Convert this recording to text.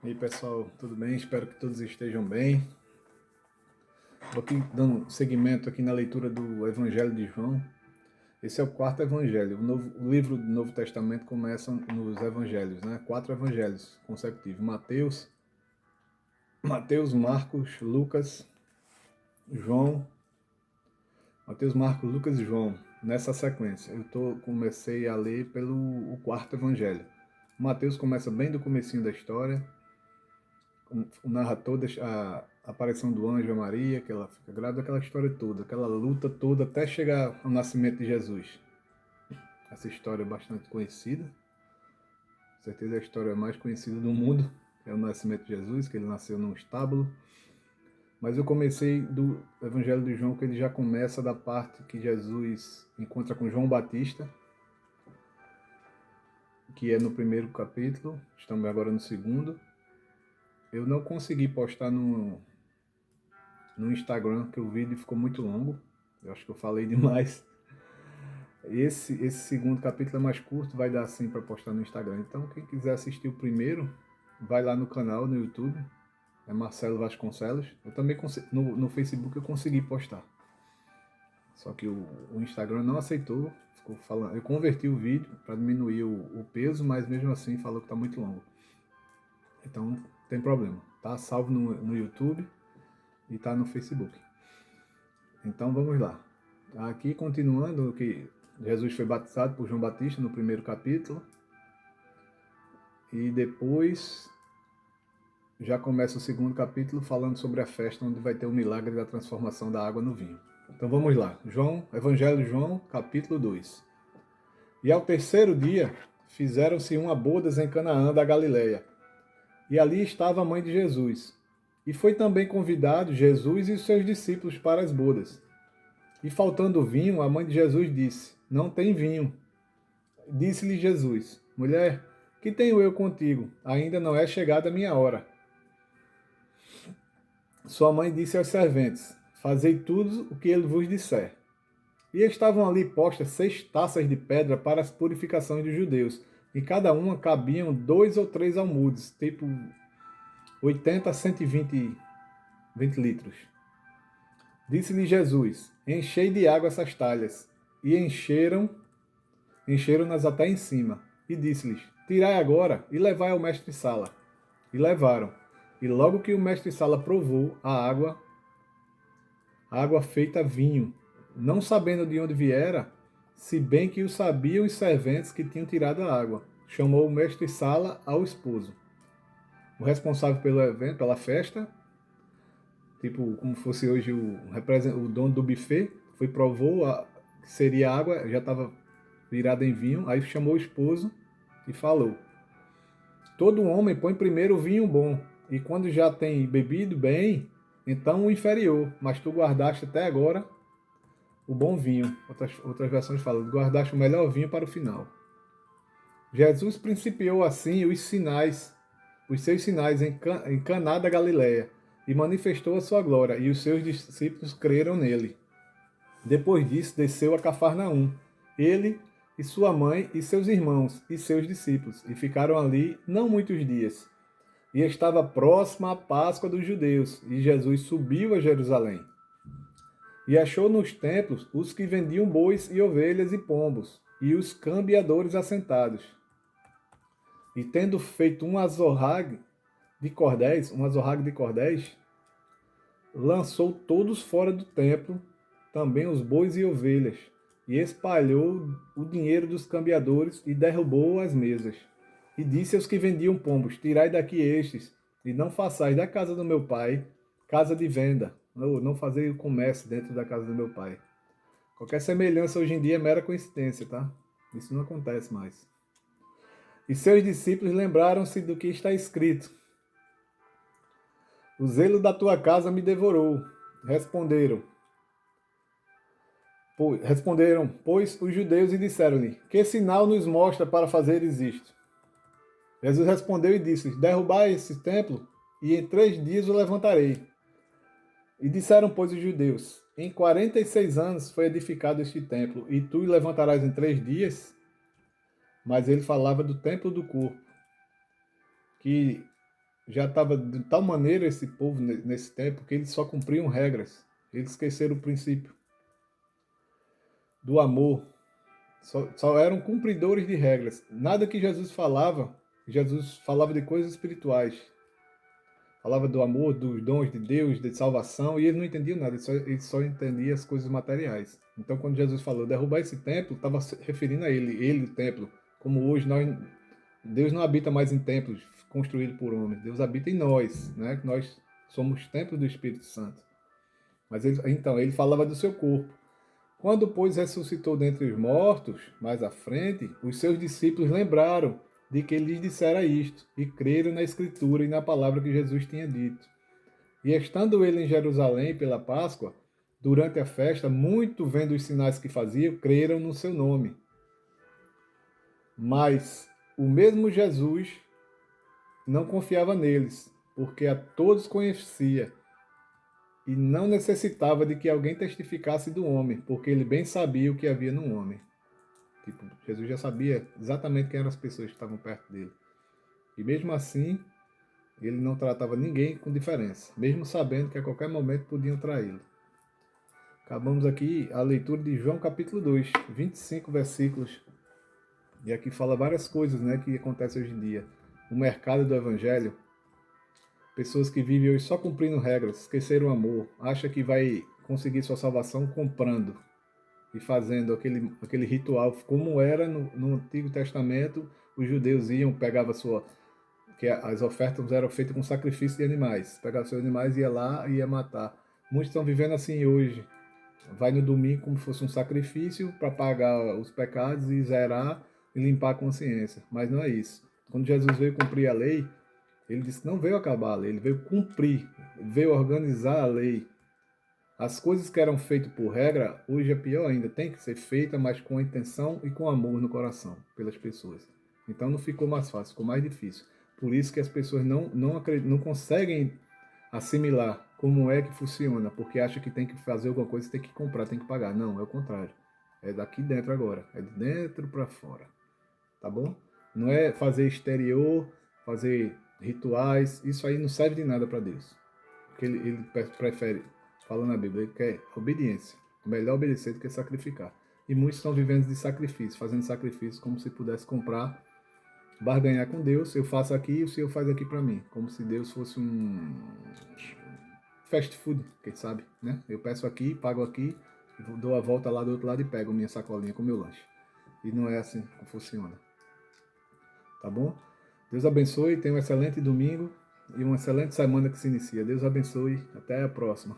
E aí pessoal, tudo bem? Espero que todos estejam bem. Estou aqui dando seguimento aqui na leitura do Evangelho de João. Esse é o quarto Evangelho. O livro do Novo Testamento começa nos Evangelhos, né? 4 Evangelhos consecutivos. Mateus, Marcos, Lucas, João. Mateus, Marcos, Lucas e João. Nessa sequência. Comecei a ler pelo o quarto Evangelho. Mateus começa bem do comecinho da história. Narra toda a aparição do anjo a Maria, que ela fica grávida, aquela história toda, aquela luta toda até chegar ao nascimento de Jesus. Essa história é bastante conhecida, com certeza é a história mais conhecida do mundo, é o nascimento de Jesus, que ele nasceu num estábulo. Mas eu comecei do Evangelho de João, que ele já começa da parte que Jesus encontra com João Batista, que é no primeiro capítulo, estamos agora no segundo. Eu não consegui postar no Instagram, que o vídeo ficou muito longo. Eu acho que eu falei demais. Esse segundo capítulo é mais curto, vai dar sim para postar no Instagram. Então, quem quiser assistir o primeiro, vai lá no canal, no YouTube. É Marcelo Vasconcelos. Eu também no Facebook eu consegui postar. Só que o Instagram não aceitou. Ficou falando. Eu converti o vídeo para diminuir o peso, mas mesmo assim falou que está muito longo. Então, não tem problema. Tá salvo no YouTube e está no Facebook. Então vamos lá. Aqui continuando que Jesus foi batizado por João Batista no primeiro capítulo. E depois já começa o segundo capítulo falando sobre a festa onde vai ter o milagre da transformação da água no vinho. Então vamos lá. Evangelho de João, capítulo 2. E ao terceiro dia fizeram-se uma bodas em Canaã da Galileia. E ali estava a mãe de Jesus. E foi também convidado Jesus e os seus discípulos para as bodas. E faltando vinho, a mãe de Jesus disse: Não tem vinho. Disse-lhe Jesus: Mulher, que tenho eu contigo? Ainda não é chegada a minha hora. Sua mãe disse aos serventes: Fazei tudo o que ele vos disser. E estavam ali postas 6 taças de pedra para as purificações dos judeus. Em cada uma cabiam 2 ou 3 almudes, tipo 80 a 120 litros. Disse-lhe Jesus: Enchei de água essas talhas. E encheram-nas até em cima. E disse-lhes: Tirai agora e levai ao mestre-sala. E levaram. E logo que o mestre-sala provou a água feita vinho, não sabendo de onde viera, se bem que o sabiam os serventes que tinham tirado a água, chamou o mestre-sala ao esposo. O responsável pelo evento, pela festa, tipo como fosse hoje o dono do buffet, provou que seria água, já estava virada em vinho, aí chamou o esposo e falou: Todo homem põe primeiro o vinho bom, e quando já tem bebido bem, então o inferior, mas tu guardaste até agora o bom vinho. Outras versões falam: guardaste o melhor vinho para o final. Jesus principiou assim os seus sinais em Caná da Galileia, e manifestou a sua glória, e os seus discípulos creram nele. Depois disso, desceu a Cafarnaum, ele e sua mãe e seus irmãos e seus discípulos, e ficaram ali não muitos dias. E estava próxima a Páscoa dos judeus, e Jesus subiu a Jerusalém. E achou nos templos os que vendiam bois e ovelhas e pombos, e os cambiadores assentados. E tendo feito um azorrague de cordéis, lançou todos fora do templo, também os bois e ovelhas, e espalhou o dinheiro dos cambiadores e derrubou as mesas. E disse aos que vendiam pombos: Tirai daqui estes, e não façais da casa do meu pai casa de venda, ou não fazei o comércio dentro da casa do meu pai. Qualquer semelhança hoje em dia é mera coincidência, tá? Isso não acontece mais. E seus discípulos lembraram-se do que está escrito: O zelo da tua casa me devorou. Responderam, pois, os judeus e disseram-lhe: Que sinal nos mostra para fazeres isto? Jesus respondeu e disse: Derrubai esse templo, e em 3 dias o levantarei. E disseram, pois, os judeus: Em 46 anos foi edificado este templo, e tu o levantarás em 3 dias? Mas ele falava do templo do corpo, que já estava de tal maneira esse povo nesse tempo que eles só cumpriam regras. Eles esqueceram o princípio do amor. Só eram cumpridores de regras. Nada que Jesus falava de coisas espirituais. Falava do amor, dos dons de Deus, de salvação, e ele não entendia nada, ele só entendia as coisas materiais. Então, quando Jesus falou derrubar esse templo, estava se referindo a ele, o templo. Como hoje, Deus não habita mais em templos construídos por homens, Deus habita em nós, né? Nós somos templo do Espírito Santo. Mas então, ele falava do seu corpo. Quando, pois, ressuscitou dentre os mortos, mais à frente, os seus discípulos lembraram de que ele lhes dissera isto, e creram na Escritura e na palavra que Jesus tinha dito. E estando ele em Jerusalém pela Páscoa, durante a festa, muito vendo os sinais que fazia, creram no seu nome. Mas o mesmo Jesus não confiava neles, porque a todos conhecia, e não necessitava de que alguém testificasse do homem, porque ele bem sabia o que havia no homem. Tipo, Jesus já sabia exatamente quem eram as pessoas que estavam perto dele. E mesmo assim, ele não tratava ninguém com diferença, mesmo sabendo que a qualquer momento podiam traí-lo. Acabamos aqui a leitura de João capítulo 2, 25 versículos. E aqui fala várias coisas, né, que acontecem hoje em dia. O mercado do evangelho, pessoas que vivem hoje só cumprindo regras, esqueceram o amor, acha que vai conseguir sua salvação comprando e fazendo aquele ritual, como era no Antigo Testamento, os judeus iam, pegavam que as ofertas eram feitas com sacrifício de animais, pegava seus animais, ia lá e ia matar. Muitos estão vivendo assim hoje, vai no domingo como se fosse um sacrifício para pagar os pecados e zerar e limpar a consciência, mas não é isso. Quando Jesus veio cumprir a lei, ele disse que não veio acabar a lei, ele veio cumprir, veio organizar a lei. As coisas que eram feitas por regra, hoje é pior ainda, tem que ser feita, mas com intenção e com amor no coração, pelas pessoas. Então não ficou mais fácil, ficou mais difícil. Por isso que as pessoas não conseguem assimilar como é que funciona, porque acham que tem que fazer alguma coisa, tem que comprar, tem que pagar. Não, é o contrário. É daqui dentro agora, é de dentro para fora. Tá bom? Não é fazer exterior, fazer rituais, isso aí não serve de nada para Deus. Porque ele prefere, falando na Bíblia, ele quer obediência. É melhor obedecer do que sacrificar. E muitos estão vivendo de sacrifício, fazendo sacrifício como se pudesse comprar, barganhar com Deus. Eu faço aqui e o Senhor faz aqui para mim. Como se Deus fosse um fast food, quem sabe, né? Eu peço aqui, pago aqui, dou a volta lá do outro lado e pego minha sacolinha com meu lanche. E não é assim que funciona. Tá bom? Deus abençoe, tenha um excelente domingo e uma excelente semana que se inicia. Deus abençoe, até a próxima.